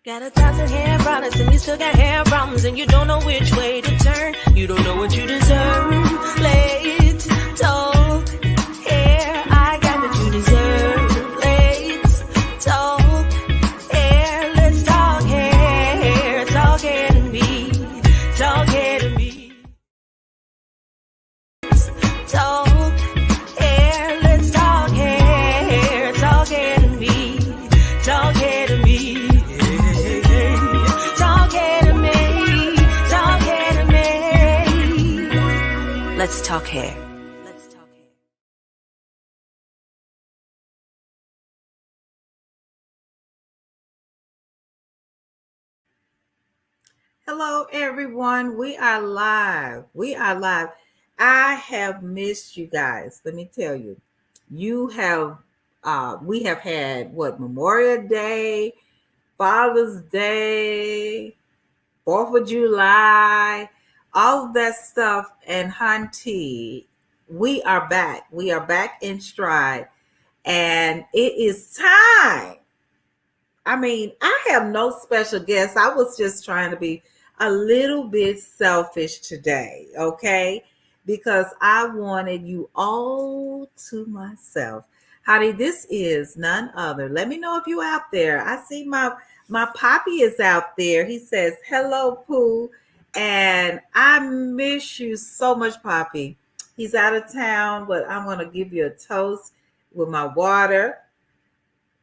Got 1,000 hair products and you still got hair problems and you don't know which way to turn. You don't know what you deserve. Late, talk, hair. I got what you deserve. Late, talk, hair. Let's talk hair. Talk hair to me. Talk hair to me. Talk hair. Let's talk hair. Talk hair to me. Talk hair to me. Let's talk hair. Hello, everyone. We are live. I have missed you guys. Let me tell you. We have had Memorial Day, Father's Day, 4th of July, all of that stuff. And Hunty, we are back. We are back in stride. And it is time. I have no special guests. I was just trying to be a little bit selfish today, okay? Because I wanted you all to myself. Honey, this is none other. Let me know if you're out there. I see my Poppy is out there. He says, hello, Pooh. And I miss you so much, Poppy. He's out of town, but I'm going to give you a toast with my water.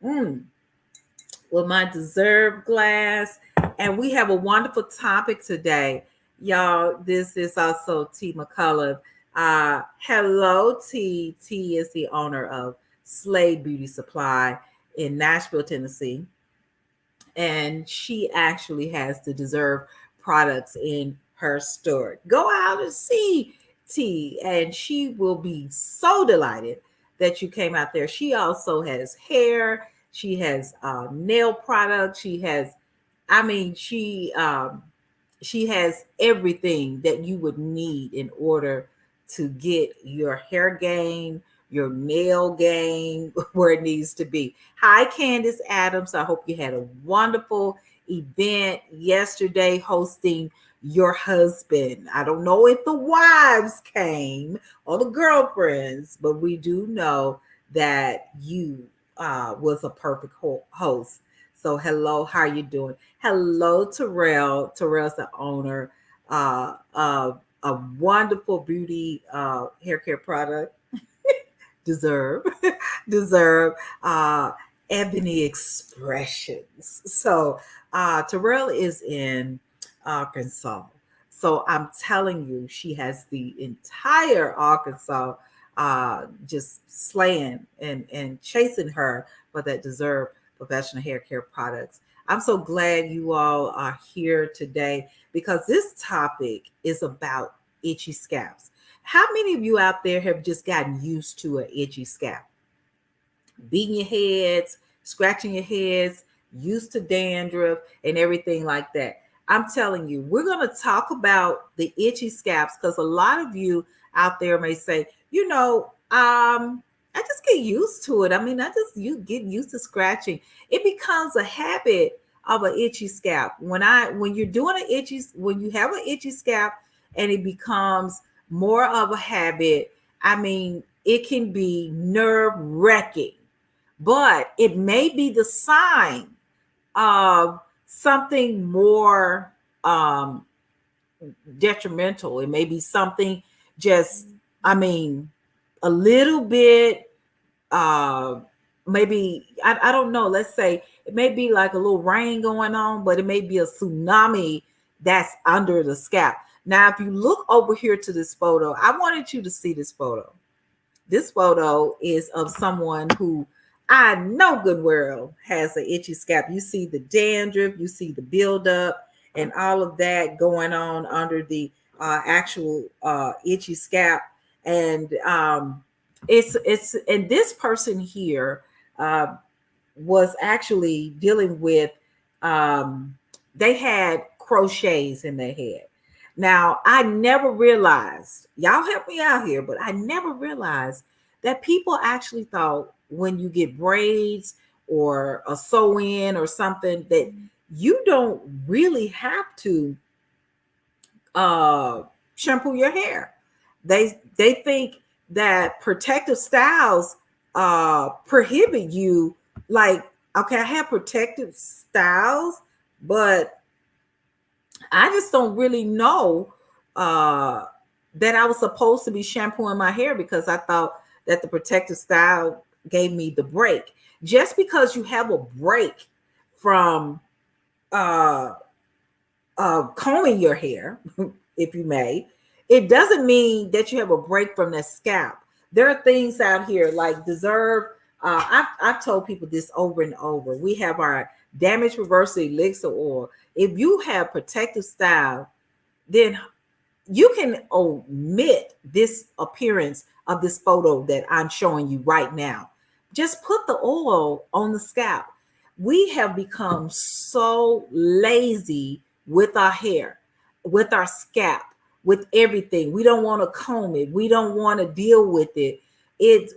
With my dessert glass. And we have a wonderful topic today. Y'all, this is also T. McCullough. Hello, T. T is the owner of Slade Beauty Supply in Nashville, Tennessee. And she actually has the Deserve products in her store. Go out and see T, and she will be so delighted that you came out there. She also has hair. She has nail products. She has everything that you would need in order to get your hair game, your nail game where it needs to be. Hi, Candace Adams. I hope you had a wonderful event yesterday hosting your husband. I don't know if the wives came or the girlfriends, but we do know that you was a perfect host. So hello, how are you doing? Hello, Terrell. Terrell's the owner of a wonderful beauty hair care product. Deserve Ebony Expressions. So Terrell is in Arkansas. So I'm telling you, she has the entire Arkansas just slaying and chasing her for that Deserve professional hair care products. I'm so glad you all are here today because this topic is about itchy scalps. How many of you out there have just gotten used to an itchy scalp? Beating your heads, scratching your heads, used to dandruff and everything like that. I'm telling you, we're going to talk about the itchy scalps because a lot of you out there may say, I just get used to it. You get used to scratching. It becomes a habit of an itchy scalp. When you have an itchy scalp and it becomes more of a habit, it can be nerve-wracking, but it may be the sign of something more detrimental. It may be something just, a little bit, maybe, I don't know, let's say it may be like a little rain going on, but it may be a tsunami that's under the scalp. Now, if you look over here to this photo, I wanted you to see this photo. This photo is of someone who I know good well has an itchy scalp. You see the dandruff, you see the buildup and all of that going on under the actual itchy scalp. And it's and this person here was actually dealing with they had crochets in their head. Now, I never realized, y'all help me out here, but I never realized that people actually thought when you get braids or a sew-in or something that you don't really have to uh, shampoo your hair. They think that protective styles prohibit you. Like, okay, I have protective styles, but I just don't really know uh, that I was supposed to be shampooing my hair because I thought that the protective style gave me the break. Just because you have a break from uh, combing your hair, if you may, it doesn't mean that you have a break from that scalp. There are things out here like deserve. I've told people this over and over. We have our damage reversal elixir oil. If you have protective style, then you can omit this appearance of this photo that I'm showing you right now. Just put the oil on the scalp. We have become so lazy with our hair, with our scalp, with everything. We don't want to comb it. We don't want to deal with it.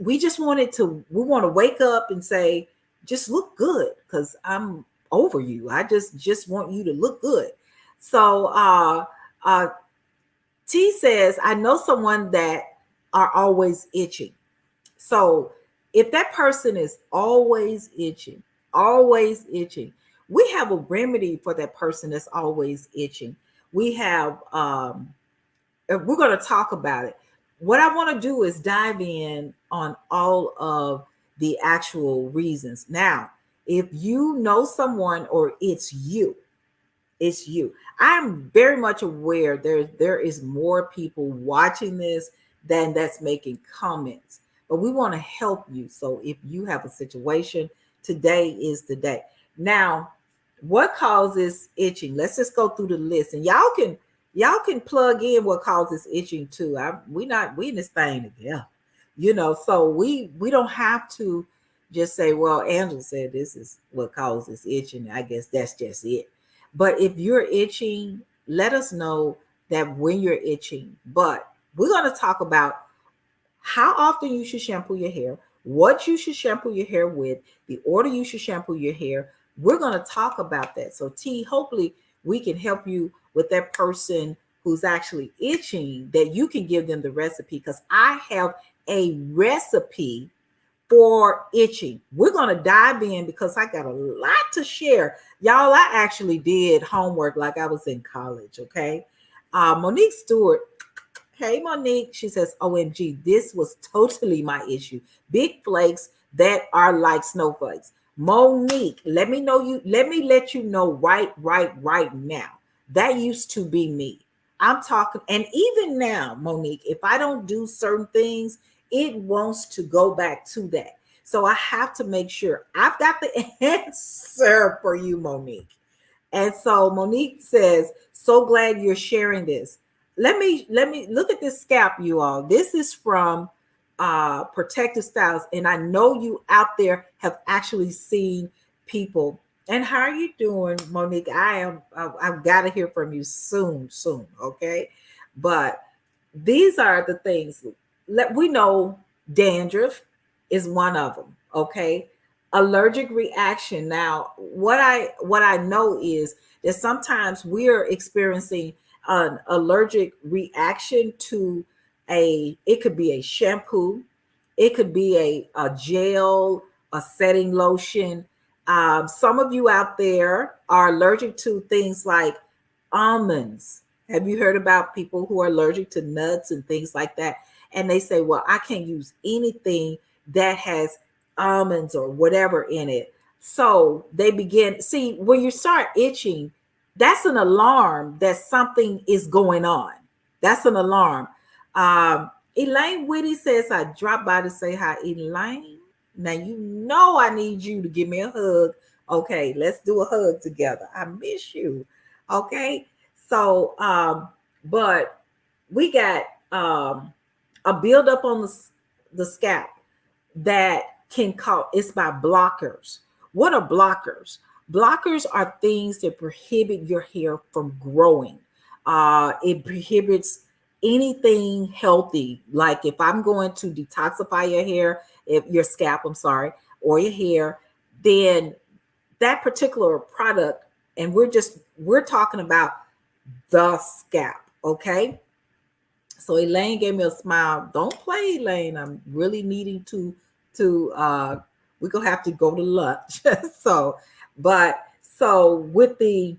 We just want it to, we want to wake up and say, just look good because I'm over you. I just want you to look good. So uh T says, I know someone that are always itching. So if that person is always itching, we have a remedy for that person that's always itching. We have, we're going to talk about it. What I want to do is dive in on all of the actual reasons. Now, if you know someone or it's you. I'm very much aware there is more people watching this than that's making comments. But we want to help you. So if you have a situation, today is the day. Now, what causes itching? Let's just go through the list, and y'all can plug in what causes itching too. We in this thing together, So we don't have to just say, well, Angela said this is what causes itching. I guess that's just it. But if you're itching, let us know that when you're itching. But we're going to talk about how often you should shampoo your hair, what you should shampoo your hair with, the order you should shampoo your hair. We're going to talk about that. So, T, hopefully we can help you with that person who's actually itching, that you can give them the recipe, because I have a recipe for itching. We're going to dive in because I got a lot to share. Y'all, I actually did homework like I was in college, okay? Monique Stewart, hey, Monique, she says, OMG, this was totally my issue. Big flakes that are like snowflakes. Monique, let me let you know right now. That used to be me. I'm talking, and even now, Monique, if I don't do certain things, it wants to go back to that. So I have to make sure I've got the answer for you, Monique. And so Monique says, so glad you're sharing this. Let me look at this scalp, you all. This is from Protective Styles, and I know you out there have actually seen people. And how are you doing, Monique? I've got to hear from you soon, okay? But these are the things. We know dandruff is one of them, okay? Allergic reaction. Now, what I know is that sometimes we're experiencing an allergic reaction to it could be a shampoo, it could be a gel, a setting lotion. Some of you out there are allergic to things like almonds. Have you heard about people who are allergic to nuts and things like that? And they say, well, I can't use anything that has almonds or whatever in it. So they begin, see, when you start itching, that's an alarm that something is going on. That's an alarm. Elaine Whitty says, I dropped by to say hi. Elaine, now you know I need you to give me a hug. Okay, let's do a hug together. I miss you. Okay. So, but we got a buildup on the scalp that can cause, it's by blockers. What are blockers? Blockers are things that prohibit your hair from growing. It prohibits anything healthy. Like if I'm going to detoxify your hair, if your scalp, I'm sorry, or your hair, then that particular product And we're talking about the scalp, okay? So Elaine gave me a smile. Don't play, Elaine. I'm really needing to we're gonna have to go to lunch. So, but so with the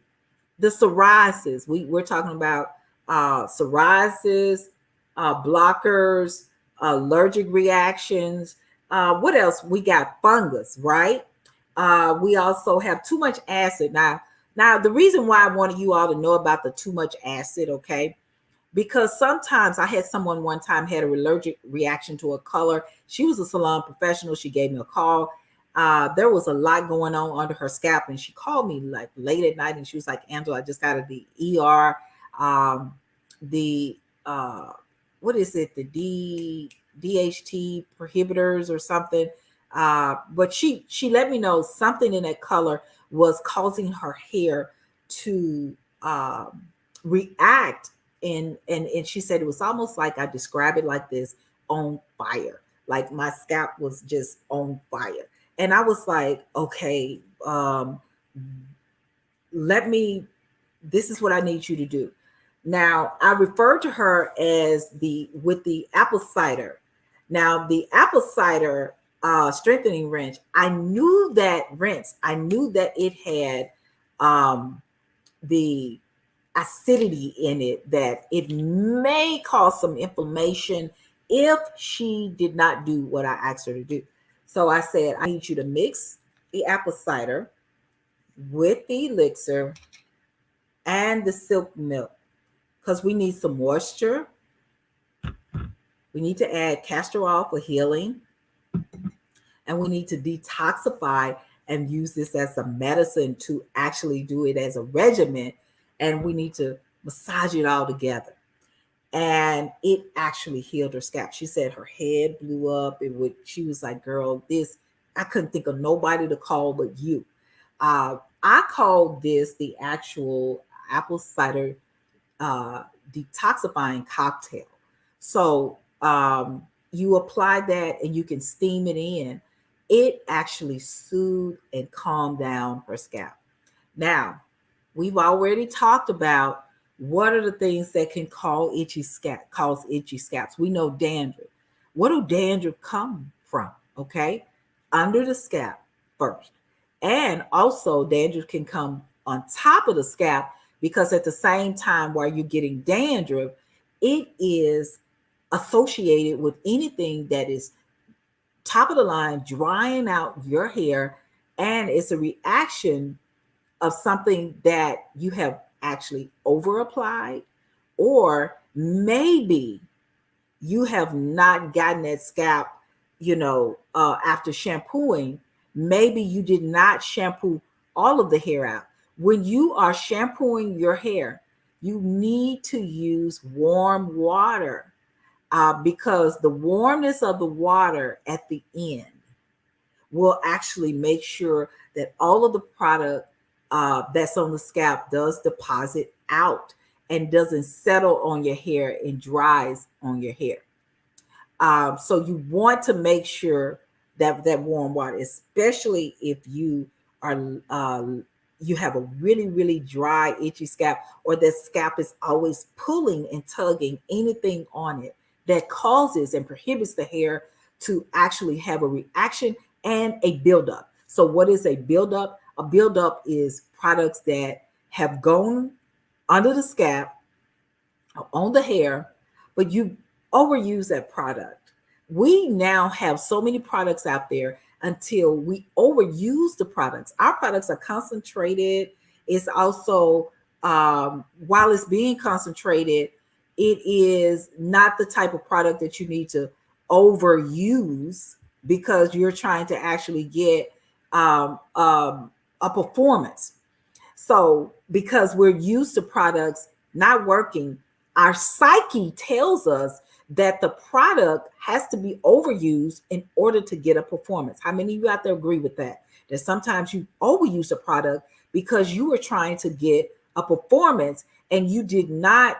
psoriasis, we're talking about psoriasis, blockers, allergic reactions. What else? We got fungus, right? We also have too much acid. Now the reason why I wanted you all to know about the too much acid, okay? Because sometimes I had someone one time had an allergic reaction to a color. She was a salon professional. She gave me a call. There was a lot going on under her scalp, and she called me like late at night, and she was like, "Angela, I just got to the ER. The what is it? The DHT prohibitors or something." But she let me know something in that color was causing her hair to react, and she said it was almost like, I describe it like this, on fire, like my scalp was just on fire. And I was like, okay, let me, this is what I need you to do. Now I referred to her as the apple cider. Now the apple cider strengthening rinse, I knew that it had the acidity in it, that it may cause some inflammation if she did not do what I asked her to do. So I said, I need you to mix the apple cider with the elixir and the silk milk, because we need some moisture. We need to add castor oil for healing, and we need to detoxify and use this as a medicine to actually do it as a regimen. And we need to massage it all together. And it actually healed her scalp. She said her head blew up. She was like, girl, this, I couldn't think of nobody to call but you. I called this the actual apple cider detoxifying cocktail. So you apply that and you can steam it in. It actually soothed and calmed down her scalp. Now, we've already talked about what are the things that can cause itchy scalps. We know dandruff. What do dandruff come from? Okay, under the scalp first, and also dandruff can come on top of the scalp, because at the same time while you're getting dandruff, it is associated with anything that is top of the line, drying out your hair, and it's a reaction of something that you have actually over applied, or maybe you have not gotten that scalp, after shampooing. Maybe you did not shampoo all of the hair out. When you are shampooing your hair, you need to use warm water, because the warmness of the water at the end will actually make sure that all of the product that's on the scalp does deposit out and doesn't settle on your hair and dries on your hair. So you want to make sure that warm water, especially if you are you have a really, really dry, itchy scalp, or that scalp is always pulling and tugging anything on it that causes and prohibits the hair to actually have a reaction and a buildup. So what is a buildup? A buildup is products that have gone under the scalp, on the hair, but you overuse that product. We now have so many products out there until we overuse the products. Our products are concentrated. It's also, while it's being concentrated, it is not the type of product that you need to overuse, because you're trying to actually get a performance. So because we're used to products not working, our psyche tells us that the product has to be overused in order to get a performance. How many of you out there agree with that? That sometimes you overuse a product because you were trying to get a performance and you did not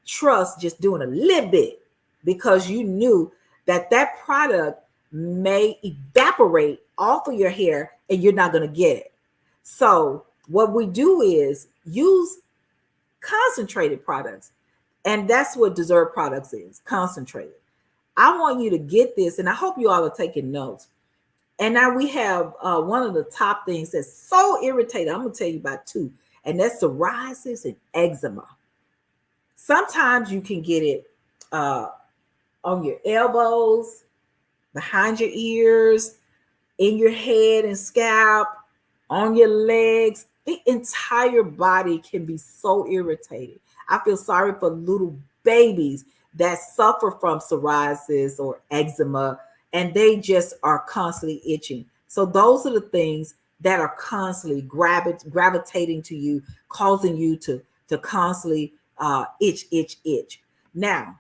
trust just doing a little bit, because you knew that that product may evaporate off of your hair and you're not going to get it. So What we do is use concentrated products. And that's what dessert products is, concentrated. I want you to get this, and I hope you all are taking notes. And now we have one of the top things that's so irritating. I'm going to tell you about two, and that's psoriasis and eczema. Sometimes you can get it uh, on your elbows, behind your ears, in your head and scalp, on your legs. The entire body can be so irritated. I feel sorry for little babies that suffer from psoriasis or eczema, and they just are constantly itching. So those are the things that are constantly gravitating to you, causing you to constantly itch, itch, itch. Now,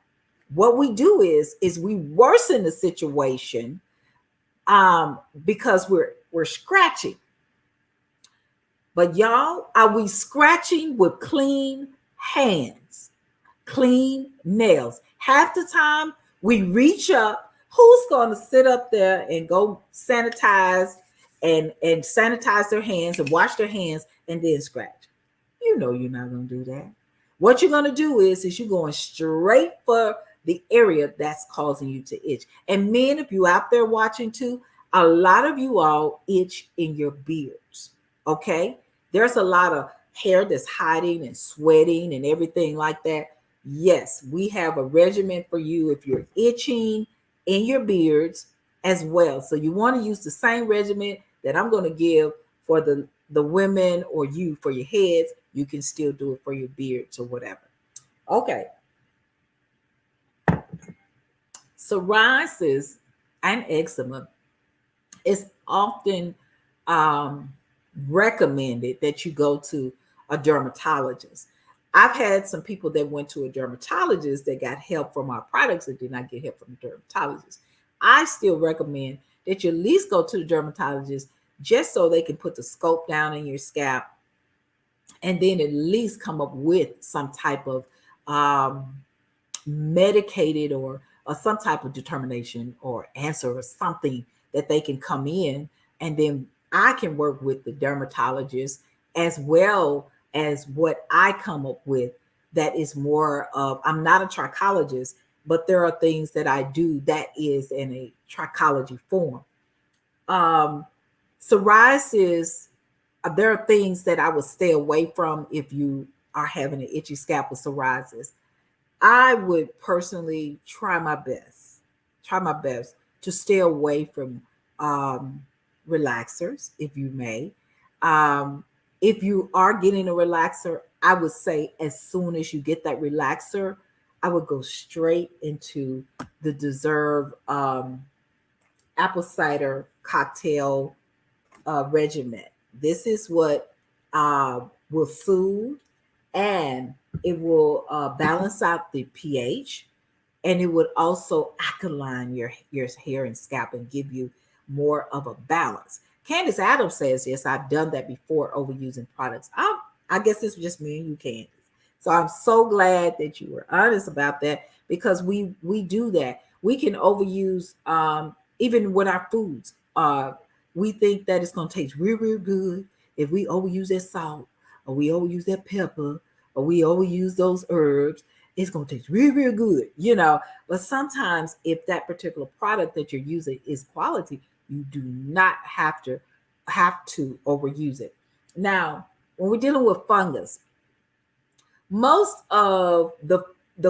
what we do is we worsen the situation because we're scratching. But y'all, are we scratching with clean hands, clean nails? Half the time we reach up. Who's going to sit up there and go sanitize and sanitize their hands and wash their hands and then scratch? You know you're not going to do that. What you're going to do is you're going straight for the area that's causing you to itch. And men, if you out there watching too, a lot of you all itch in your beards. Okay, there's a lot of hair that's hiding and sweating and everything like that. Yes, we have a regimen for you if you're itching in your beards as well. So you want to use the same regimen that I'm going to give for the women, or you for your heads. You can still do it for your beards or whatever. Okay. Psoriasis and eczema is often recommended that you go to a dermatologist. I've had some people that went to a dermatologist that got help from our products and did not get help from the dermatologist. I still recommend that you at least go to the dermatologist just so they can put the scope down in your scalp and then at least come up with some type of medicated or some type of determination or answer or something that they can come in, and then I can work with the dermatologist as well as what I come up with that is more of, I'm not a trichologist, but there are things that I do that is in a trichology form. Psoriasis, there are things that I would stay away from if you are having an itchy scalp with psoriasis. I would personally try my best to stay away from relaxers, if you may. If you are getting a relaxer, I would say as soon as you get that relaxer, I would go straight into the Deserve apple cider cocktail regimen. This is what will soothe, and it will balance out the pH, and it would also alkaline your hair and scalp and give you more of a balance. Candace Adams says, yes, I've done that before, overusing products. I guess it's just me and you, Candace. So I'm so glad that you were honest about that, because we do that. We can overuse even with our foods. We think that it's going to taste real, real good if we overuse that salt, or we overuse that pepper, or we overuse those herbs. It's going to taste real, real good, But sometimes if that particular product that you're using is quality, you do not have to overuse it. Now, when we're dealing with fungus, most of the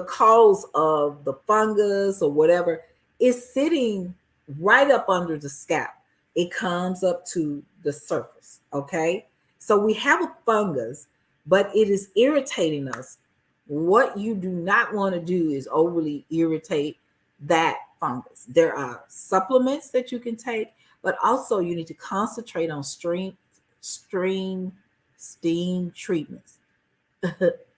cause of the fungus or whatever is sitting right up under the scalp. It comes up to the surface, okay? So we have a fungus, but it is irritating us. What you do not want to do is overly irritate that fungus. There are supplements that you can take, but also you need to concentrate on steam treatments.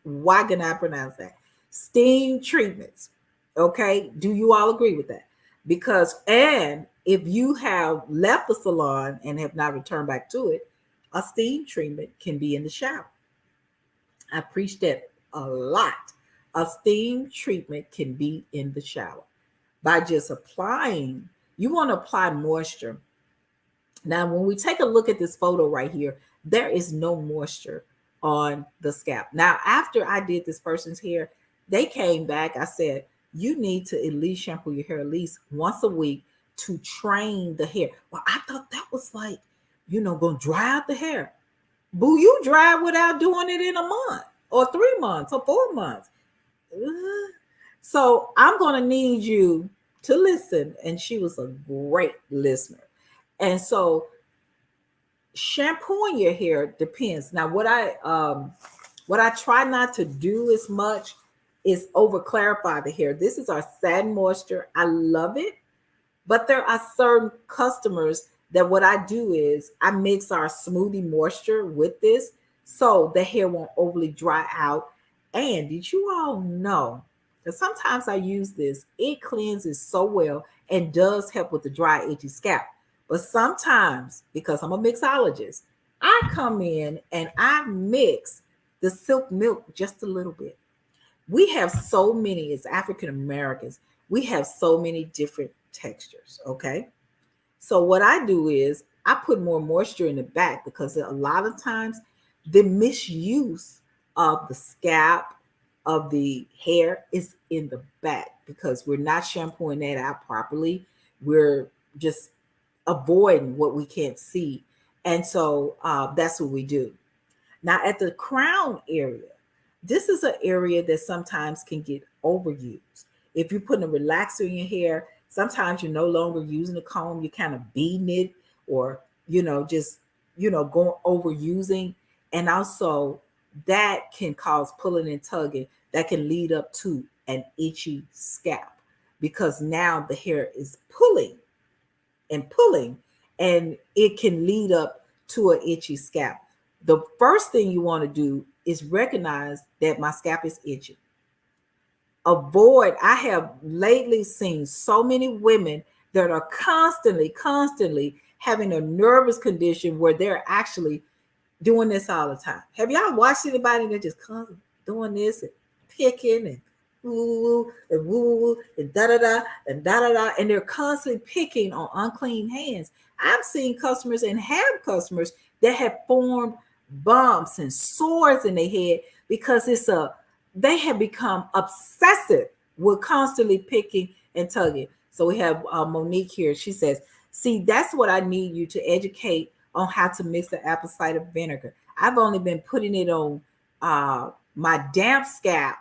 Why can I pronounce that? Steam treatments. Okay. Do you all agree with that? And if you have left the salon and have not returned back to it, a steam treatment can be in the shower. I preach that a lot. A steam treatment can be in the shower. By just applying, you want to apply moisture. Now, when we take a look at this photo right here, there is no moisture on the scalp. Now, after I did this person's hair, they came back. I said, you need to at least shampoo your hair at least once a week to train the hair. Well, I thought that was like, going to dry out the hair. Boo, you dry without doing it in a month or 3 months or 4 months. Ugh. So I'm going to need you to listen. And she was a great listener. And so shampooing your hair depends. Now, what I try not to do as much is over clarify the hair. This is our satin moisture. I love it, but there are certain customers that what I do is I mix our smoothie moisture with this so the hair won't overly dry out. And did you all know that sometimes I use this? It cleanses so well and does help with the dry, itchy scalp. But sometimes, because I'm a mixologist, I come in and I mix the silk milk just a little bit. We have so many, as African Americans, we have so many different textures. Okay. So what I do is I put more moisture in the back because a lot of times the misuse of the scalp of the hair is in the back because we're not shampooing that out properly. We're just avoiding what we can't see. And so that's what we do. Now, at the crown area, this is an area that sometimes can get overused. If you're putting a relaxer in your hair, sometimes you're no longer using the comb, you're kind of beating it or, just, going overusing. And also, that can cause pulling and tugging that can lead up to an itchy scalp because now the hair is pulling, and it can lead up to an itchy scalp. The first thing you want to do is recognize that my scalp is itchy. I have lately seen so many women that are constantly having a nervous condition where they're actually doing this all the time. Have y'all watched anybody that just constantly doing this and picking and woo and da da da and da da da, and they're constantly picking on unclean hands? I've seen customers and have customers that have formed bumps and sores in their head because they have become obsessive with constantly picking and tugging. So we have Monique here. She says, see, that's what I need you to educate on how to mix the apple cider vinegar. I've only been putting it on my damp scalp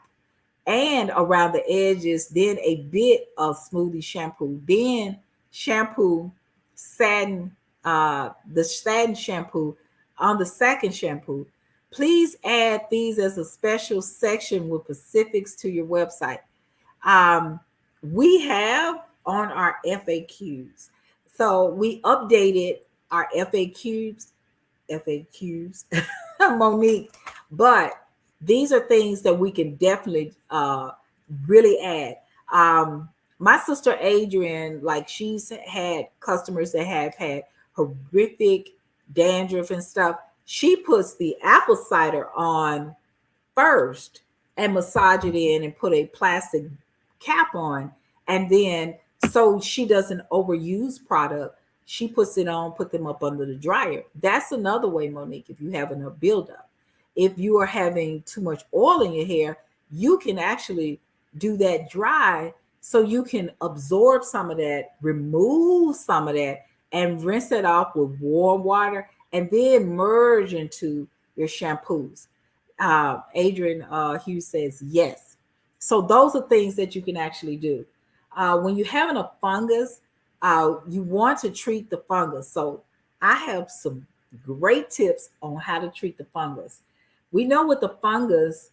and around the edges, then a bit of smoothie shampoo, then shampoo, the satin shampoo on the second shampoo. Please add these as a special section with specifics to your website. We have on our FAQs. So we updated our FAQs, Monique, but these are things that we can definitely really add. My sister Adrienne, like she's had customers that have had horrific dandruff and stuff. She puts the apple cider on first and massage it in and put a plastic cap on. And then so she doesn't overuse product, she puts it on, put them up under the dryer. That's another way, Monique, if you have enough buildup. If you are having too much oil in your hair, you can actually do that dry so you can absorb some of that, remove some of that, and rinse it off with warm water and then merge into your shampoos. Adrian Hughes says yes. So those are things that you can actually do. When you're having a fungus, you want to treat the fungus. So I have some great tips on how to treat the fungus. We know with the fungus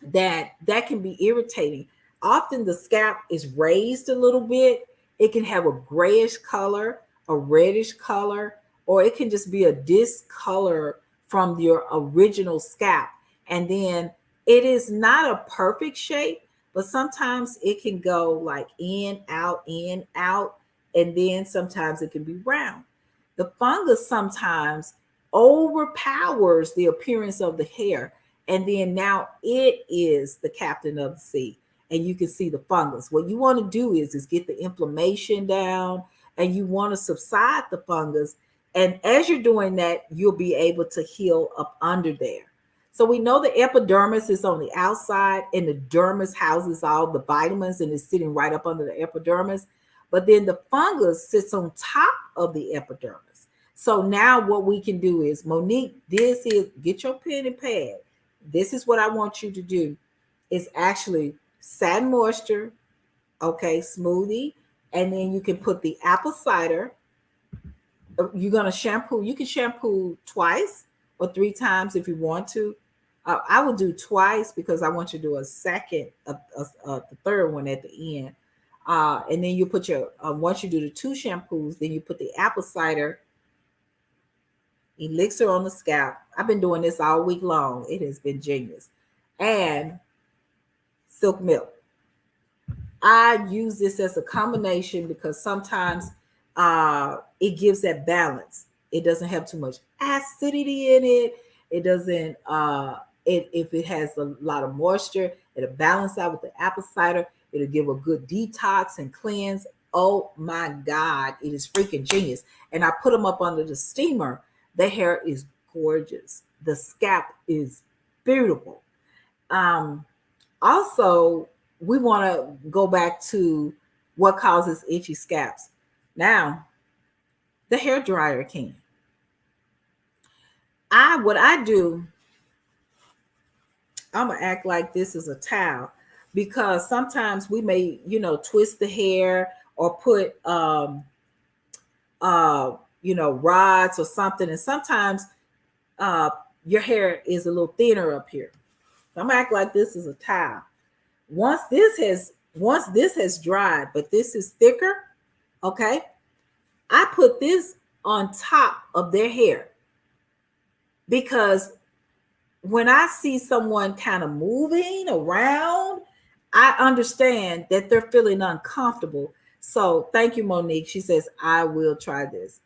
that can be irritating. Often the scalp is raised a little bit. It can have a grayish color, a reddish color, or it can just be a discolor from your original scalp. And then it is not a perfect shape, but sometimes it can go like in, out, and then sometimes it can be round. The fungus sometimes overpowers the appearance of the hair, and then now it is the captain of the sea, and you can see the fungus. What you want to do is get the inflammation down, and you want to subside the fungus And as you're doing that, you'll be able to heal up under there. So we know the epidermis is on the outside, and the dermis houses all the vitamins and is sitting right up under the epidermis. But then the fungus sits on top of the epidermis. So now what we can do is, Monique, this is, get your pen and pad. This is what I want you to do. Is actually satin moisture, okay, smoothie, and then you can put the apple cider. You're going to shampoo. You can shampoo twice or 3 times if you want to. I would do twice because I want you to do a second, the third one at the end. And then you put your, once you do the 2 shampoos, then you put the apple cider elixir on the scalp. I've been doing this all week long. It has been genius. And silk milk. I use this as a combination because sometimes it gives that balance. It doesn't have too much acidity in it. It doesn't, if it has a lot of moisture, it'll balance out with the apple cider. It'll give a good detox and cleanse. Oh my God, it is freaking genius. And I put them up under the steamer. The hair is gorgeous. The scalp is beautiful. Also, we want to go back to what causes itchy scalps. Now, the hair dryer can. What I do, I'm gonna act like this is a towel because sometimes we may, twist the hair or put rods or something, and sometimes your hair is a little thinner up here. I'm gonna act like this is a towel. Once this has dried, but this is thicker, okay, I put this on top of their hair because when I see someone kind of moving around, I understand that they're feeling uncomfortable. So thank you, Monique. She says, I will try this.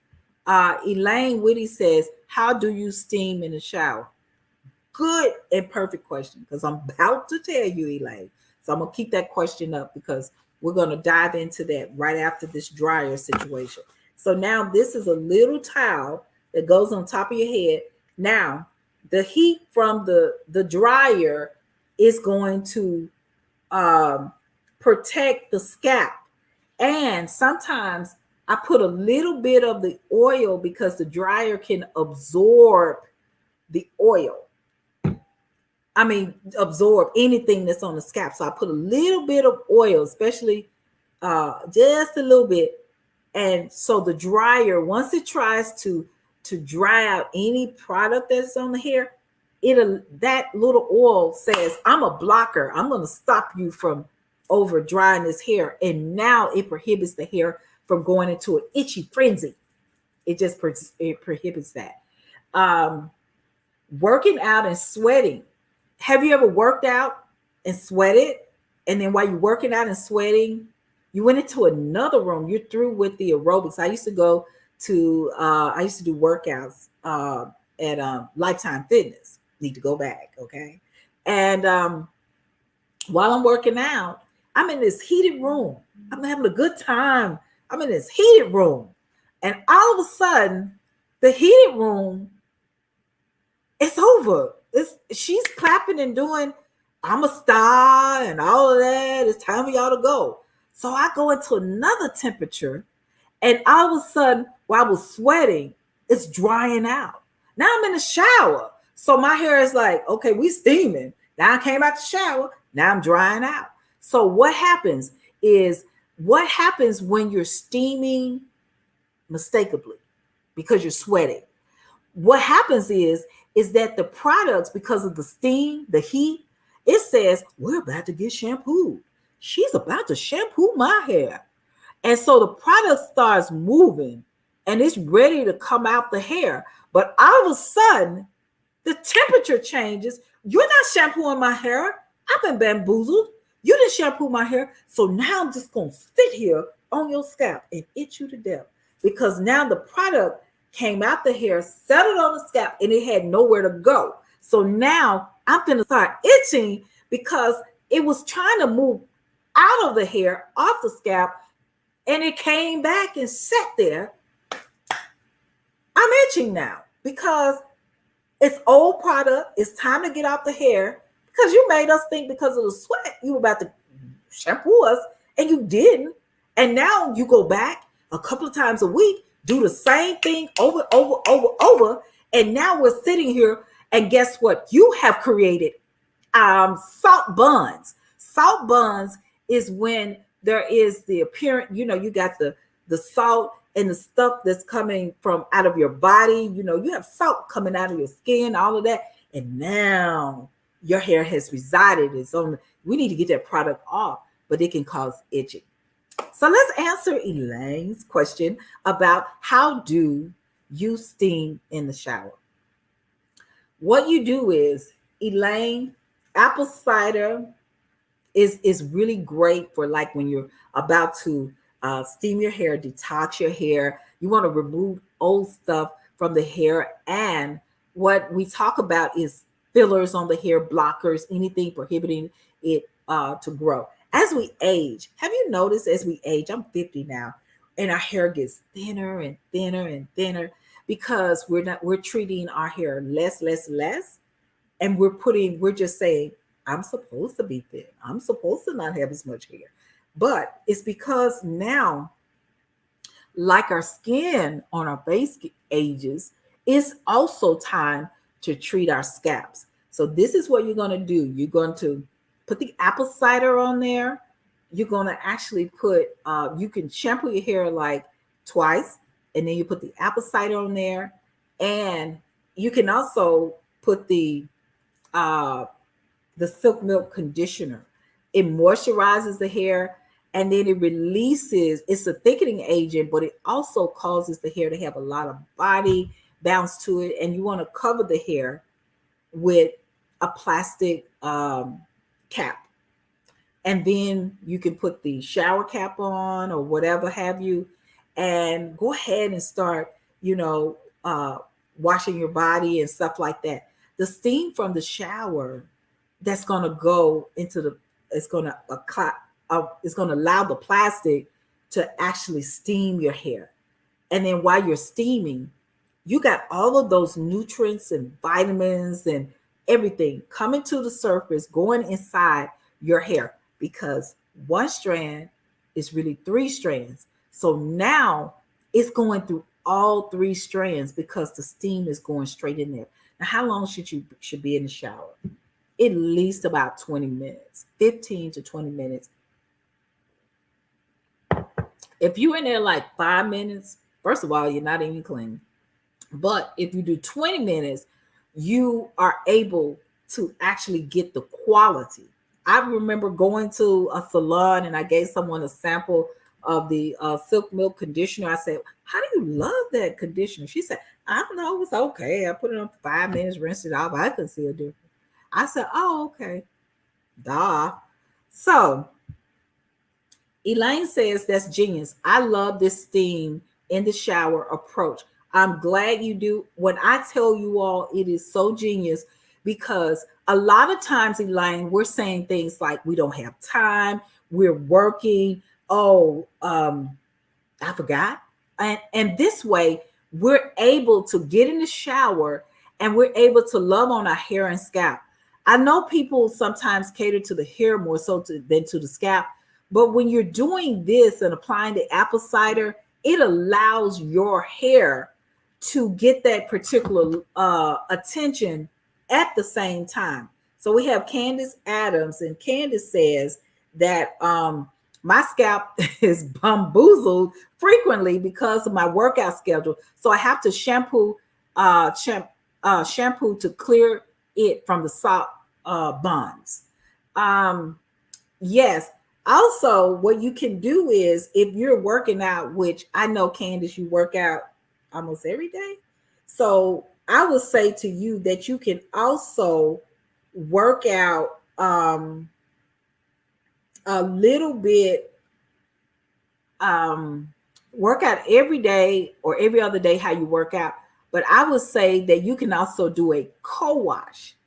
Elaine Whitty says, how do you steam in the shower? Good and perfect question, because I'm about to tell you, Elaine. So I'm going to keep that question up because we're going to dive into that right after this dryer situation. So now this is a little towel that goes on top of your head. Now, the heat from the dryer is going to protect the scalp. And sometimes I put a little bit of the oil because the dryer can absorb the oil. Absorb anything that's on the scalp. So I put a little bit of oil, especially just a little bit. And so the dryer, once it tries to dry out any product that's on the hair, that little oil says, I'm a blocker. I'm going to stop you from over drying this hair. And now it prohibits the hair from going into an itchy frenzy. It just prohibits that. Working out and sweating. Have you ever worked out and sweated? And then while you're working out and sweating, you went into another room. You're through with the aerobics. I used to do workouts at Lifetime Fitness. Need to go back, okay? And while I'm working out, I'm in this heated room. I'm having a good time. I'm in this heated room. And all of a sudden, the heated room, it's over. She's clapping and doing, I'm a star and all of that. It's time for y'all to go. So I go into another temperature, and all of a sudden, while I was sweating, it's drying out. Now I'm in the shower. So my hair is like, okay, we steaming. Now I came out the shower. Now I'm drying out. So what happens when you're steaming mistakenly because you're sweating? What happens is that the products, because of the steam, the heat, it says, we're about to get shampooed. She's about to shampoo my hair. And so the product starts moving and it's ready to come out the hair. But all of a sudden, the temperature changes. You're not shampooing my hair. I've been bamboozled. You didn't shampoo my hair. So now I'm just going to sit here on your scalp and itch you to death. Because now the product came out the hair, settled on the scalp, and it had nowhere to go. So now I'm going to start itching because it was trying to move out of the hair, off the scalp, and it came back and sat there I'm itching now because it's old product. It's time to get off the hair because you made us think because of the sweat you were about to shampoo us and you didn't. And now you go back a couple of times a week, do the same thing over. And now we're sitting here and guess what? You have created salt buns. Salt buns is when there is the appearance, you got the salt and the stuff that's coming from out of your body. You have salt coming out of your skin, all of that. And now your hair has resided. It's on. We need to get that product off, but it can cause itching. So let's answer Elaine's question about how do you steam in the shower. What you do is, Elaine, apple cider is really great for like when you're about to steam your hair, detox your hair. You want to remove old stuff from the hair. And what we talk about is fillers on the hair, blockers, anything prohibiting it to grow. As we age, have you noticed as we age, I'm 50 now, and our hair gets thinner and thinner and thinner because we're treating our hair less, and we're just saying, I'm supposed to be thin. I'm supposed to not have as much hair. But it's because now, like our skin on our face ages, it's also time to treat our scalps. So this is what you're going to do. You're going to put the apple cider on there. You're going to actually put, you can shampoo your hair like twice, and then you put the apple cider on there. And you can also put the silk milk conditioner. It moisturizes the hair and then it releases, it's a thickening agent, but it also causes the hair to have a lot of body bounce to it. And you want to cover the hair with a plastic cap. And then you can put the shower cap on or whatever have you, and go ahead and start, washing your body and stuff like that. The steam from the shower that's going to go into it's going to allow the plastic to actually steam your hair. And then while you're steaming, you got all of those nutrients and vitamins and everything coming to the surface, going inside your hair, because one strand is really three strands. So now it's going through all three strands because the steam is going straight in there. Now, how long should be in the shower? At least about 20 minutes, 15 to 20 minutes. If you're in there like 5 minutes, first of all, you're not even clean. But if you do 20 minutes, you are able to actually get the quality. I remember going to a salon and I gave someone a sample of the silk milk conditioner. I said, how do you love that conditioner? She said, I don't know, it's okay. I put it on for 5 minutes, rinse it off. I can see a difference. I said, oh, okay. Duh. So Elaine says that's genius. I love this steam in the shower approach. I'm glad you do. When I tell you all, it is so genius because a lot of times, Elaine, we're saying things like we don't have time, we're working. Oh, I forgot. And this way, we're able to get in the shower and we're able to love on our hair and scalp. I know people sometimes cater to the hair more so than to the scalp, but when you're doing this and applying the apple cider, it allows your hair to get that particular attention at the same time. So we have Candace Adams, and Candace says that my scalp is bamboozled frequently because of my workout schedule. So I have to shampoo to clear it from the salt bonds. Yes. Also, what you can do is if you're working out, which I know, Candace, you work out almost every day. So I would say to you that you can also work out a little bit, work out every day or every other day how you work out. But I would say that you can also do a co-wash.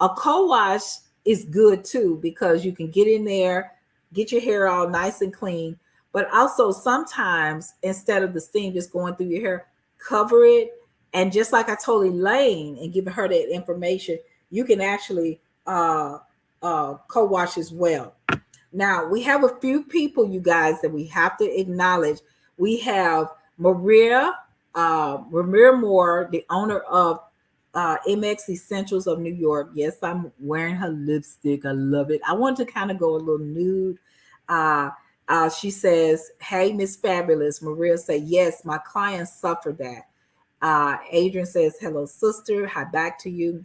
A co-wash is good too because you can get in there, get your hair all nice and clean. But also sometimes instead of the steam just going through your hair, cover it And just like I told Elaine and giving her that information, you can actually co-wash as well. Now we have a few people, you guys, that we have to acknowledge. We have Maria Moore, the owner of MX Essentials of New York. Yes, I'm wearing her lipstick. I love it. I want to kind of go a little nude. Uh, she says, "Hey, Miss Fabulous." Maria said, "Yes, my clients suffer that." Adrian says, "Hello, sister. Hi back to you."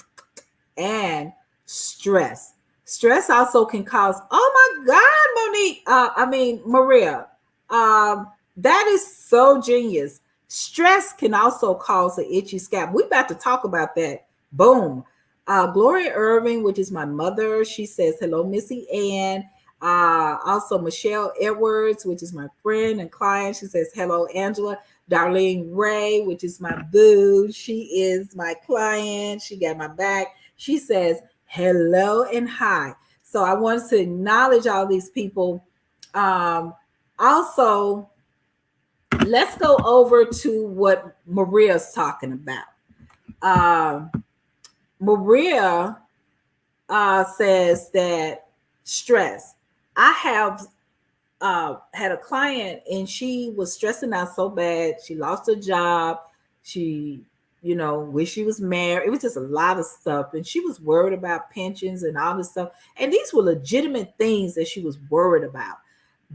And stress. Stress also can cause, oh my God, Monique. Maria. That is so genius. Stress can also cause an itchy scalp. We about to talk about that. Boom. Gloria Irving, which is my mother, she says, hello, Missy Ann. Also, Michelle Edwards, which is my friend and client, she says, hello, Angela. Darlene Ray, which is my boo, she is my client. She got my back. She says, hello and hi. So I want to acknowledge all these people. Also, let's go over to what Maria's talking about. Maria says that stress. I have had a client and she was stressing out so bad. She lost her job. She, wish she was married. It was just a lot of stuff. And she was worried about pensions and all this stuff. And these were legitimate things that she was worried about.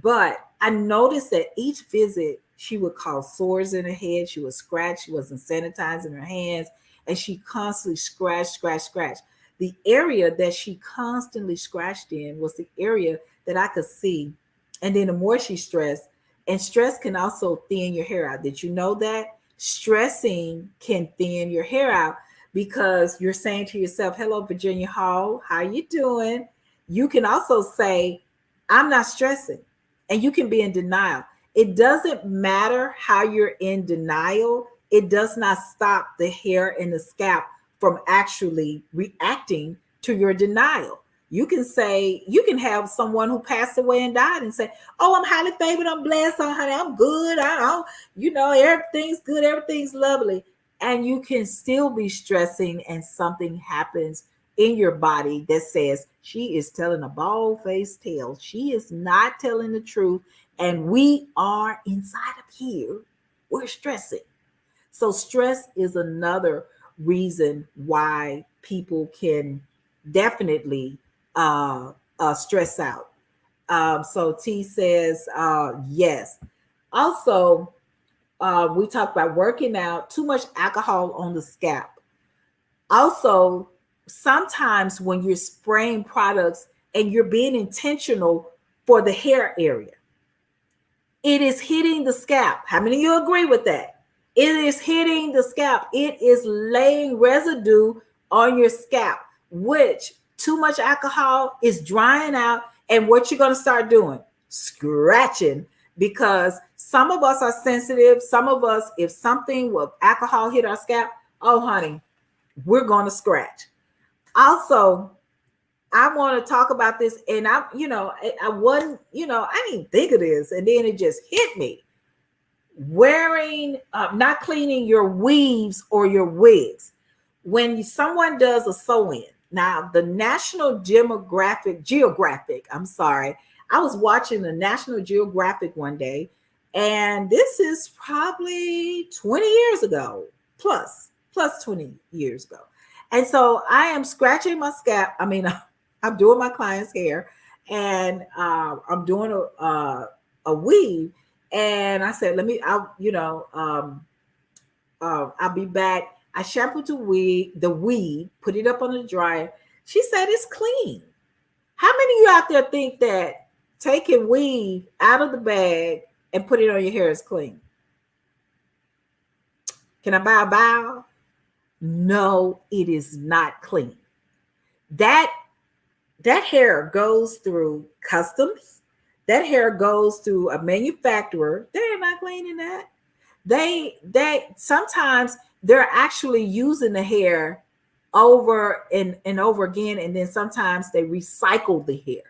But I noticed that each visit, she would cause sores in her head. She would scratch. She wasn't sanitizing her hands. And she constantly scratched. The area that she constantly scratched in was the area that I could see. And then the more she stressed, and stress can also thin your hair out. Did you know that? Stressing can thin your hair out because you're saying to yourself, hello, Virginia Hall, how you doing? You can also say, I'm not stressing. And you can be in denial. It doesn't matter how you're in denial. It does not stop the hair and the scalp from actually reacting to your denial. You can have someone who passed away and died and say, oh, I'm highly favored, I'm blessed, oh, honey, I'm good, I don't, everything's good, everything's lovely. And you can still be stressing and something happens in your body that says she is telling a bald-faced tale. She is not telling the truth. And we are inside of here, we're stressing. So stress is another reason why people can definitely stress out. So T says, yes. Also, we talked about working out, too much alcohol on the scalp. Also, sometimes when you're spraying products and you're being intentional for the hair area, it is hitting the scalp. How many of you agree with that? It is hitting the scalp. It is laying residue on your scalp, which too much alcohol is drying out. And what you're going to start doing? Scratching. Because some of us are sensitive. Some of us, if something with alcohol hit our scalp, oh, honey, we're going to scratch. Also, I want to talk about this, and I wasn't, I didn't think of this, and then it just hit me. Wearing, not cleaning your weaves or your wigs. When someone does a sew-in, now the National Geographic, I'm sorry, I was watching the National Geographic one day, and this is probably 20 years ago, plus 20 years ago. And so I am scratching my scalp. I'm doing my client's hair, and I'm doing a weave. And I said, I'll be back. I shampooed the weave, put it up on the dryer. She said it's clean. How many of you out there think that taking weave out of the bag and put it on your hair is clean? Can I buy a bow? No, it is not clean. That hair goes through customs. That hair goes through a manufacturer. They're not cleaning that. They sometimes they're actually using the hair over and over again, and then sometimes they recycle the hair.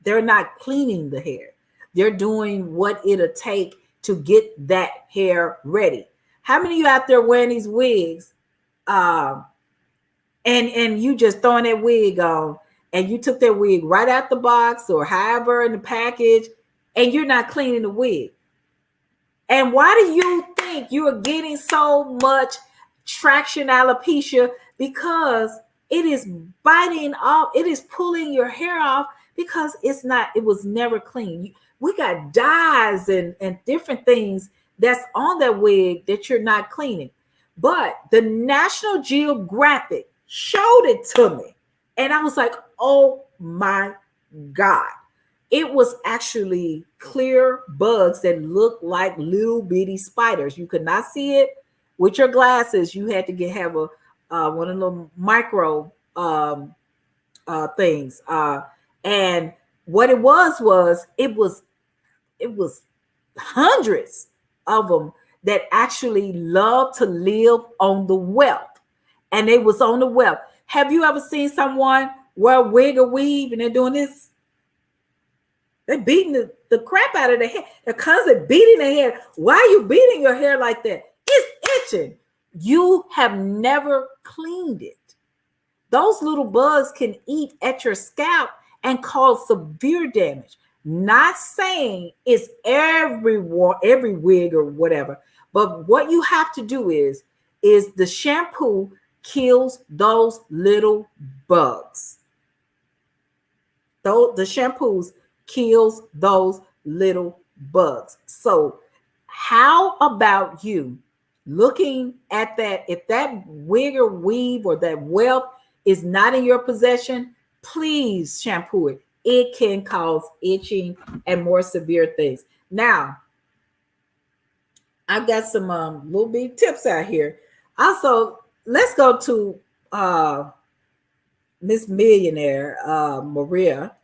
They're not cleaning the hair. They're doing what it'll take to get that hair ready. How many of you out there wearing these wigs? Um, and you just throwing that wig on, and you took that wig right out the box or however in the package, and you're not cleaning the wig. And why do you think you are getting so much traction alopecia? Because it is biting off, it is pulling your hair off because it was never clean. We got dyes and different things that's on that wig that you're not cleaning. But the National Geographic showed it to me. And I was like, oh my God. It was actually clear bugs that looked like little bitty spiders. You could not see it with your glasses. You had to have a one of the micro things. And what it was it was hundreds of them that actually love to live on the wealth, and they was on the wealth. Have you ever seen someone wear a wig or weave and they're doing this? They're beating the crap out of their hair. They're constantly beating their hair. Why are you beating your hair like that? It's itching. You have never cleaned it. Those little bugs can eat at your scalp and cause severe damage. Not saying it's every wig or whatever, but what you have to do is the shampoo kills those little bugs. Though the shampoos kills those little bugs. So how about you looking at that? If that wig or weave or that welt is not in your possession, please shampoo it. It can cause itching and more severe things. Now, I've got some little bit tips out here. Also, let's go to Miss Millionaire, Maria.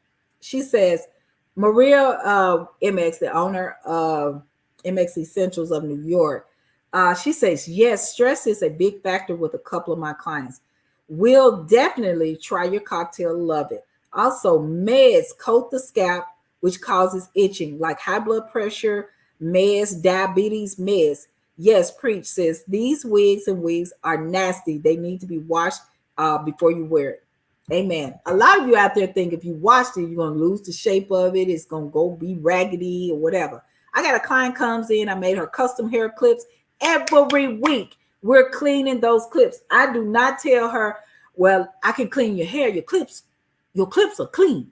She says, Maria MX, the owner of MX Essentials of New York, she says, yes, stress is a big factor with a couple of my clients. Will definitely try your cocktail. Love it. Also, meds coat the scalp, which causes itching, like high blood pressure, meds, diabetes meds. Yes, preach, says these wigs and weaves are nasty. They need to be washed before you wear it. Amen. A lot of you out there think if you washed it, you're going to lose the shape of it. It's going to go be raggedy or whatever. I got a client comes in. I made her custom hair clips every week. We're cleaning those clips. I do not tell her, well, I can clean your hair. Your clips are clean.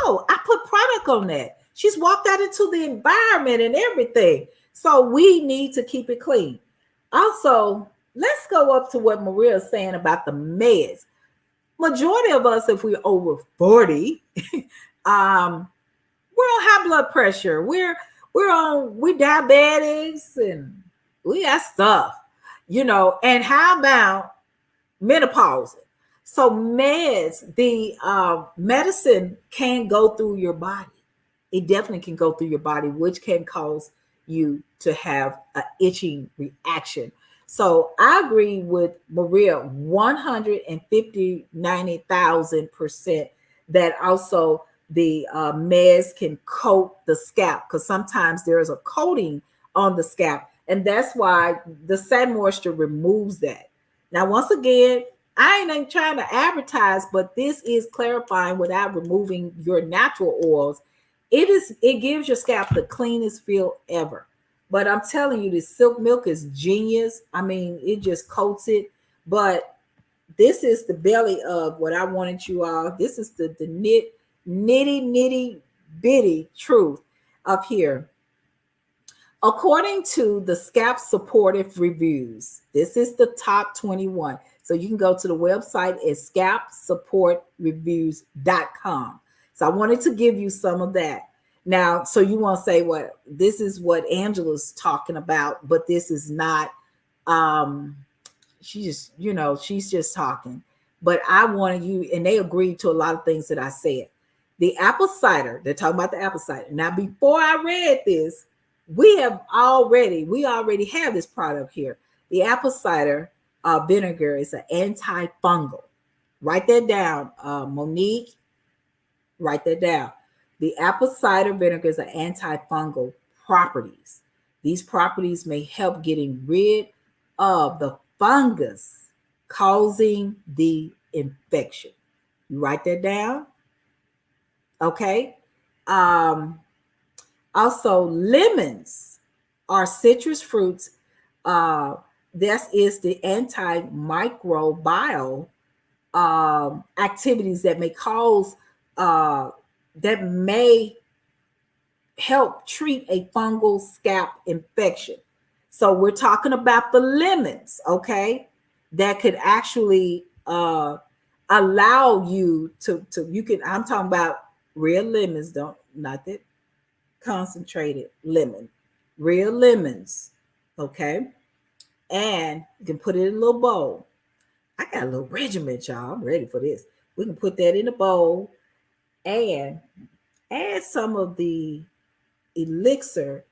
No, I put product on that. She's walked out into the environment and everything. So we need to keep it clean. Also, let's go up to what Maria is saying about the meds. Majority of us, if we're over 40, we're on high blood pressure. We're diabetics and we got stuff, and how about menopause? So meds, the medicine can go through your body. It definitely can go through your body, which can cause you to have an itching reaction. So I agree with Maria 150,000% that also the meds can coat the scalp, because sometimes there is a coating on the scalp, and that's why the Satin Moisture removes that. Now, once again, I ain't trying to advertise, but this is clarifying without removing your natural oils. It gives your scalp the cleanest feel ever. But I'm telling you, this silk milk is genius. I mean, it just coats it. But this is the belly of what I wanted you all. This is the nitty bitty truth up here. According to the Scalp Supportive Reviews, this is the top 21. So you can go to the website at scalpsupportreviews.com. So I wanted to give you some of that. Now, so you want to say, well, this is what Angela's talking about, but this is not, she's just talking. But I wanted you, and they agreed to a lot of things that I said. The apple cider, they're talking about the apple cider. Now, before I read this, we already have this product here. The apple cider vinegar is an antifungal. Write that down, Monique. Write that down. The apple cider vinegar is an antifungal properties. These properties may help getting rid of the fungus causing the infection. You write that down, okay? Um, Also, lemons are citrus fruits. Uh, this is the antimicrobial activities that may cause uh, that may help treat a fungal scalp infection. So we're talking about the lemons, okay, that could actually allow you to you can. I'm talking about real lemons, don't not that concentrated lemon, real lemons, okay, and you can put it in a little bowl. I got a little regiment, y'all. I'm ready for this. We can put that in a bowl and add some of the elixir